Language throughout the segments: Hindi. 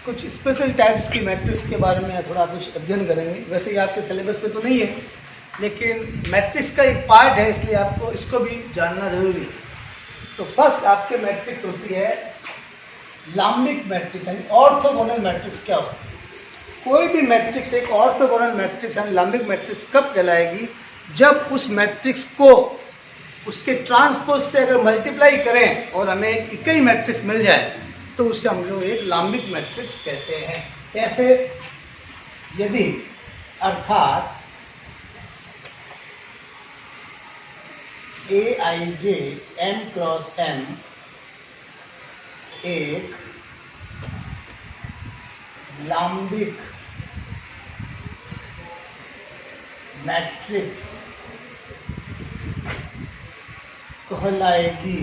कुछ स्पेशल टाइप्स की मैट्रिक्स के बारे में थोड़ा कुछ अध्ययन करेंगे। वैसे ये आपके सिलेबस में तो नहीं है, लेकिन मैट्रिक्स का एक पार्ट है, इसलिए आपको इसको भी जानना जरूरी है। तो फर्स्ट आपके मैट्रिक्स होती है लाम्बिक मैट्रिक्स यानी ऑर्थोगोनल मैट्रिक्स। क्या होता है? कोई भी मैट्रिक्स एक ऑर्थोगोनल मैट्रिक्स यानी लाम्बिक मैट्रिक्स कब कहलाएगी? जब उस मैट्रिक्स को उसके ट्रांसपोज से अगर मल्टीप्लाई करें और हमें एक इकाई मैट्रिक्स मिल जाए तो उसे हम लोग एक लाम्बिक मैट्रिक्स कहते हैं। कैसे? यदि अर्थात Aij m क्रॉस m एक लाम्बिक मैट्रिक्स कहलाएगी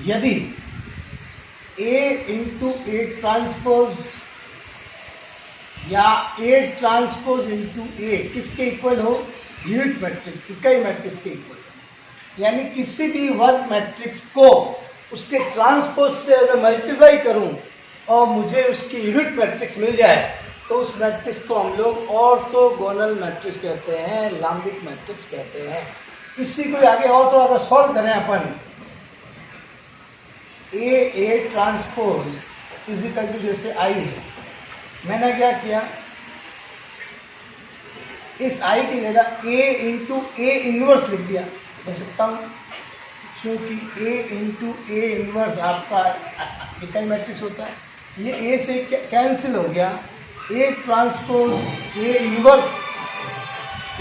यदि A इंटू ए ट्रांसपोज या A ट्रांसपोज इंटू ए किसके इक्वल हो? यूनिट मैट्रिक्स, इकाई मैट्रिक्स के इक्वल। यानी किसी भी वर्ग मैट्रिक्स को उसके ट्रांसपोज से अगर मल्टीप्लाई करूं और मुझे उसकी यूनिट मैट्रिक्स मिल जाए तो उस मैट्रिक्स को हम लोग ऑर्थोगोनल मैट्रिक्स कहते हैं, लाम्बिक मैट्रिक्स कहते हैं। इसी को आगे और थोड़ा सॉल्व करें अपन। A transpose is equal to जैसे आई है, मैंने क्या किया, इस आई की जगह ए इंटू ए इनवर्स लिख दिया ले सकता हूँ, क्योंकि ए इंटू ए इनवर्स आपका इकाई मैट्रिक्स होता है। ये ए से कैंसिल हो गया, ए ट्रांसपोज ए इनवर्स,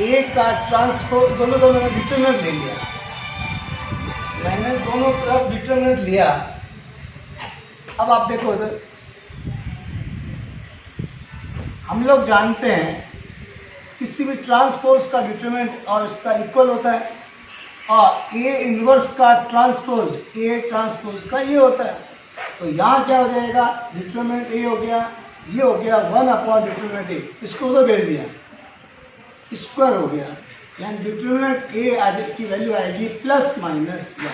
ए का ट्रांसपोज दोनों मैंने डिटरमिनेंट ले लिया, मैंने दोनों तरफ डिटरमिनेंट लिया। अब आप देखो तो हम लोग जानते हैं किसी भी ट्रांसपोज का डिटरमिनेंट और इसका इक्वल होता है और ए इनवर्स का ट्रांसपोज ए ट्रांसपोज का ये होता है। तो यहाँ क्या हो जाएगा? डिटरमिनेंट ए हो गया, ये हो गया 1 डिटरमिनेंट ए, इसको उधर भेज दिया, स्क्वायर हो गया, यानी डिटरमिनेंट ए की वैल्यू आएगी +-1।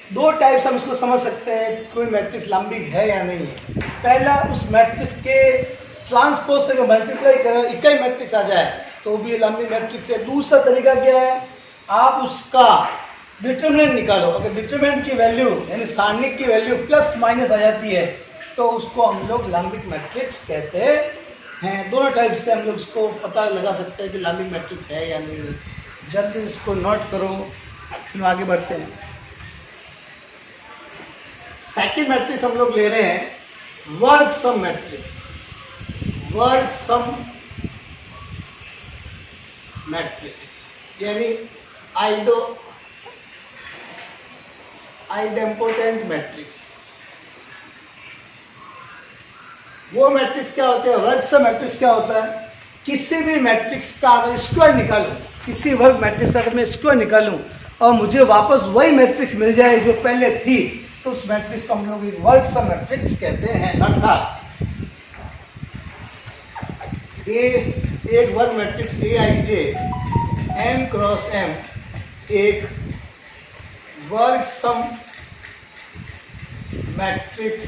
दो टाइप्स हम इसको समझ सकते हैं कोई मैट्रिक्स लाम्बिक है या नहीं है। पहला, उस मैट्रिक्स के ट्रांसपोज से मल्टीप्लाई करें इकाई मैट्रिक्स आ जाए तो भी लाम्बिक मैट्रिक्स है। दूसरा तरीका क्या है? आप उसका डिटरमिनेंट निकालो, अगर डिटरमिनेंट की वैल्यू यानी सारणिक की वैल्यू +- आ जाती है तो उसको हम लोग लाम्बिक मैट्रिक्स कहते हैं। दोनों टाइप से हम लोग इसको पता लगा सकते हैं कि लाम्बिक मैट्रिक्स है या नहीं। जल्दी इसको नोट करो, फिर आगे बढ़ते हैं। सेकंड मैट्रिक्स हम लोग ले रहे हैं वर्ग सम मैट्रिक्स। वर्ग सम मैट्रिक्स यानी आइडेम्पोटेंट मैट्रिक्स। वो मैट्रिक्स क्या होते हैं? वर्ग सम मैट्रिक्स क्या होता है? किसी भी मैट्रिक्स का अगर स्क्वायर निकालूं, किसी वर्ग मैट्रिक्स का अगर मैं स्क्वायर निकालूं और मुझे वापस वही मैट्रिक्स मिल जाए जो पहले थी तो उस मैट्रिक्स को हम लोग एक वर्ग सम मैट्रिक्स कहते हैं। अर्थात एक वर्ग matrix Aij m cross m एक वर्ग सम मैट्रिक्स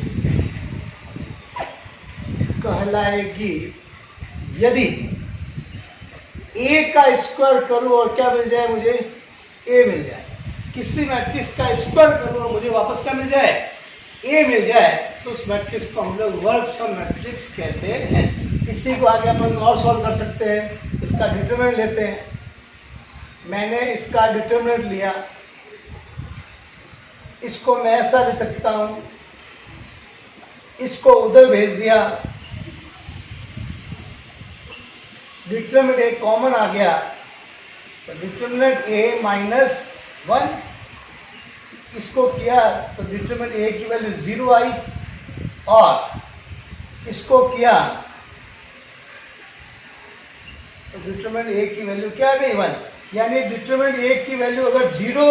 कहलाएगी यदि A का स्क्वायर करूं और क्या मिल जाए? मुझे A मिल जाए। किसी मैट्रिक्स का स्क्वायर करूं और मुझे वापस क्या मिल जाए? A मिल जाए तो उस मैट्रिक्स को हम लोग वर्ग सम मैट्रिक्स कहते हैं। इसी को आगे अपन और सॉल्व कर सकते हैं। इसका डिटरमिनेंट लेते हैं। मैंने इसका डिटरमिनेंट लिया, इसको मैं ऐसा ले सकता हूँ, इसको उधर भेज दिया, डिटरमिनेंट एक कॉमन आ गया तो डिटरमिनेंट A-1, इसको किया तो डिटरमिनेंट A की वैल्यू 0 आई और इसको किया तो डिटरमिनेंट A की वैल्यू क्या आ गई? 1। यानी डिटरमिनेंट A की वैल्यू अगर 0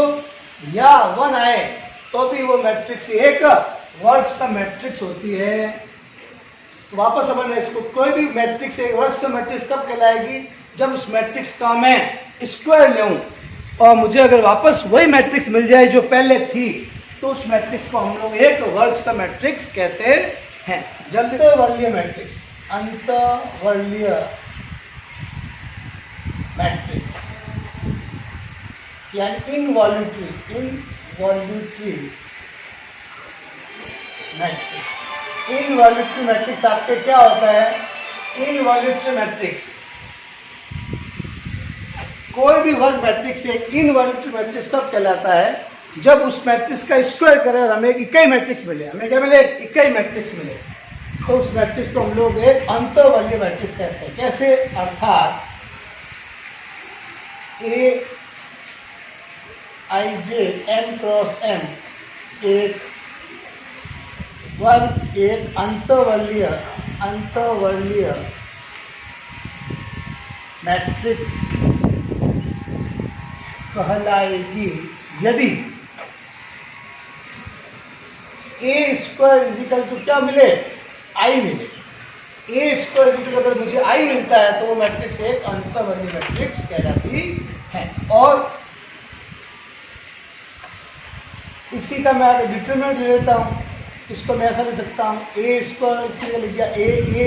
या 1 आए तो भी वो मैट्रिक्स एक वर्ग सम मैट्रिक्स होती है। तो वापस अपन इसको कोई भी मैट्रिक्स एक वर्ग सम मैट्रिक्स कब कहलाएगी? जब उस मैट्रिक्स का मैं स्क्वायर लूँ और मुझे अगर वापस वही मैट्रिक्स मिल जाए जो पहले थी तो उस मैट्रिक्स को हम लोग एक वर्ग सम मैट्रिक्स कहते हैं। अंतर्वलीय मैट्रिक्स, अंतर्वलीय मैट्रिक्स यानी इनवॉल्यूटरी मैट्रिक्स। इनवॉल्यूटरी मैट्रिक्स आपके क्या होता है? इनवॉल्यूटरी मैट्रिक्स, कोई भी वर्ग मैट्रिक्स एक इनवॉल्यूटरी मैट्रिक्स कब कहलाता है? जब उस मैट्रिक्स का स्क्वायर करें और हमें एक इकाई मैट्रिक्स मिले। हमें क्या मिले? इकाई मैट्रिक्स मिले, तो उस मैट्रिक्स को हम लोग एक अंतर्वलीय मैट्रिक्स कहते हैं। कैसे? अर्थात A I J M cross M एक वर्ग एक अंतर्वलीय मैट्रिक्स कहलाएगी यदि ए स्क्वायर इजिकल टू क्या मिले? आई मिले। ए स्क्वायर इजिकल अगर मुझे आई मिलता है तो वो मैट्रिक्स एक अंतर्वलीय मैट्रिक्स कहलाती है। और इसी का मैं डिटरमिनेंट ले लेता हूँ, इसको मैं ऐसा लिख सकता हूँ ए स्क्वायर, इसके लिए लिख दिया ए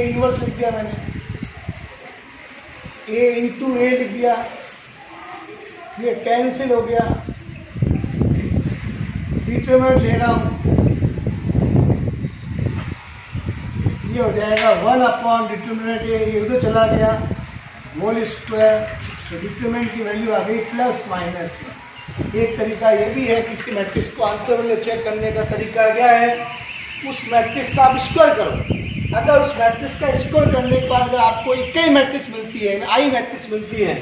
इनवर्स लिख दिया मैंने, ए इंटू ए लिख दिया, ये कैंसिल हो गया। डिटरमिनेंट ले रहा हूँ, ये हो जाएगा 1 डिटरमिनेंट ये उधर चला गया होल स्क्वायर, तो डिटरमिनेंट की वैल्यू आ गई प्लस माइनस में। एक तरीका ये भी है किसी मैट्रिक्स को अंतर्वलीय चेक करने का तरीका क्या है? उस मैट्रिक्स का आप स्क्वायर करो। अगर उस मैट्रिक्स का स्क्वायर करने के बाद अगर आपको इकाई मैट्रिक्स मिलती है, आई मैट्रिक्स मिलती है,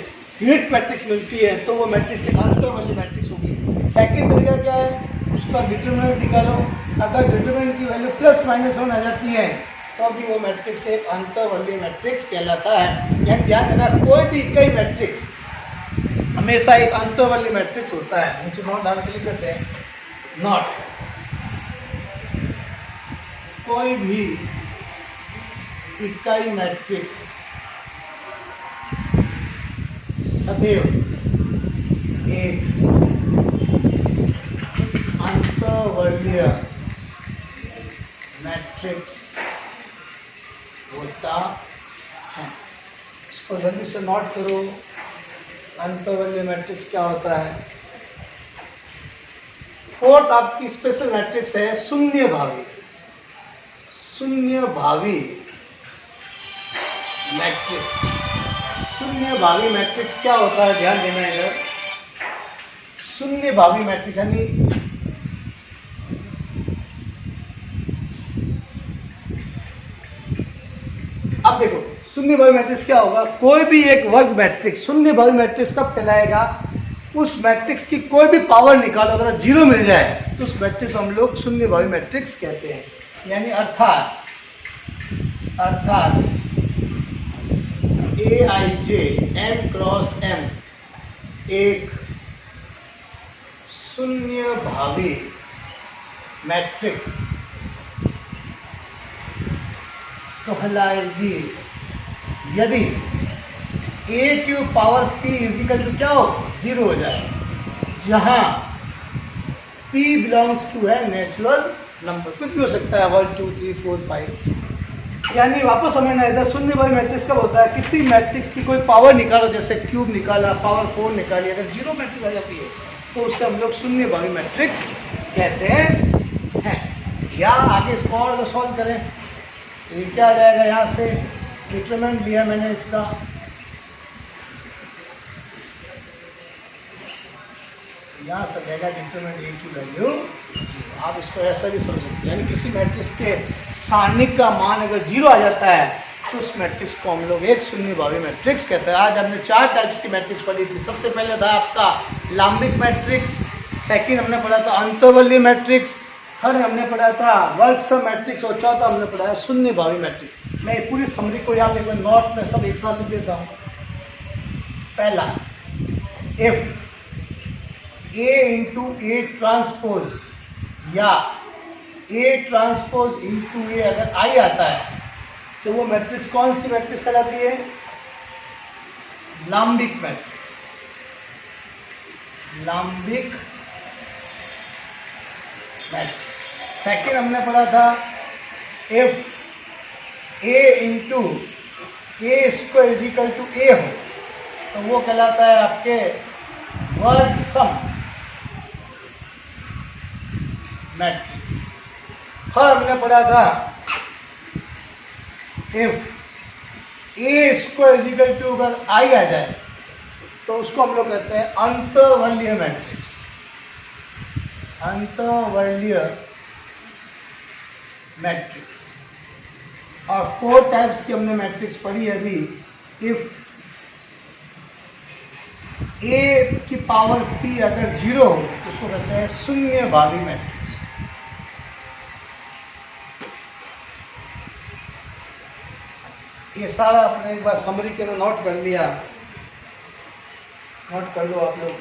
यूनिट मैट्रिक्स मिलती है, तो वो मैट्रिक्स एक अंतर्वलीय मैट्रिक्स होगी। सेकंड तरीका क्या है? उसका डिटरमिनेंट निकालो, अगर डिटरमिनेंट की वैल्यू प्लस माइनस 1 आ जाती है तो भी वो मैट्रिक्स एक अंतर्वलीय मैट्रिक्स कहलाता है। यानी ध्यान देना, कोई भी इकाई मैट्रिक्स हमेशा एक अंतर्वलीय मैट्रिक्स होता है। नीचे नोट डाल के लिख देते हैं, नॉट कोई भी इकाई मैट्रिक्स सदैव एक अंतर्वलीय मैट्रिक्स होता है। इसको जल्दी से नोट करो, अंतर्वलीय मैट्रिक्स क्या होता है। फोर्थ आपकी स्पेशल मैट्रिक्स है शून्य भावी मैट्रिक्स। शून्य भावी मैट्रिक्स क्या होता है? ध्यान देना इधर, शून्य भावी मैट्रिक्स यानी अब देखो शून्य भावी मैट्रिक्स क्या होगा? कोई भी एक वर्ग मैट्रिक्स शून्य भावी मैट्रिक्स कब कहलाएगा? उस मैट्रिक्स की कोई भी पावर निकालो, अगर 0 मिल जाए तो उस मैट्रिक्स हम लोग शून्य भावी मैट्रिक्स कहते हैं। यानी अर्थात A I J M cross M एक शून्य भावी मैट्रिक्स कहलाएगी यदि A cube power P equal to क्या हो? 0 हो जाए, जहां p बिलोंग्स टू है नेचुरल नंबर, कुछ भी हो सकता है 1 2 3 4 5। यानी वापस हमें ना इधर शून्य भावी मैट्रिक्स कब होता है? किसी मैट्रिक्स की कोई पावर निकालो, जैसे क्यूब निकाला, पावर 4 निकाली, अगर 0 मैट्रिक्स आ जाती है तो उससे हम लोग शून्य भावी मैट्रिक्स कहते हैं। या आगे इसको और सॉल्व करें, ये क्या आ जाएगा? यहाँ से डिटरमिनेंट लिया मैंने इसका, यहाँ से रहेगा डिटरमिनेंट ए की वैल्यू। आप इसको ऐसा भी समझ सकते हैं, यानी किसी मैट्रिक्स के सारणिक का मान अगर 0 आ जाता है तो उस मैट्रिक्स को हम लोग एक शून्य भावी मैट्रिक्स कहते हैं। आज हमने 4 टाइप्स की मैट्रिक्स पढ़ी थी। सबसे पहले था आपका लाम्बिक मैट्रिक्स, सेकंड हमने पढ़ा था अंतर्वलीय मैट्रिक्स, थर्ड हमने पढ़ा था वर्ग सम मैट्रिक्स और चौथा हमने पढ़ा है शून्य भावी मैट्रिक्स। मैं पूरी समरी को यहाँ पे नोट में सब एक साथ लिख देता हूँ। पहला, if A into A transpose या ए ट्रांसपोज इंटू ए अगर आई आता है तो वो मैट्रिक्स कौन सी मैट्रिक्स कहलाती है? लाम्बिक मैट्रिक्स। लाम्बिक मैट्रिक्स। सेकेंड हमने पढ़ा था if A into A square is equal to A हो तो वो कहलाता है आपके वर्ग सम मैट्रिक्स। थर्ड हमने पढ़ा था if a square is equal to अगर आई आ जाए तो उसको हम लोग कहते हैं अंतर्वलीय मैट्रिक्स। अंतर्वलीय मैट्रिक्स। और 4 टाइप्स की हमने मैट्रिक्स पढ़ी है अभी। इफ ए की पावर p अगर 0 हो तो उसको कहते हैं शून्य भावी मैट्रिक्स। ये सारा अपने एक बार समरी के अंदर नोट कर लिया, नोट कर लो आप लोग।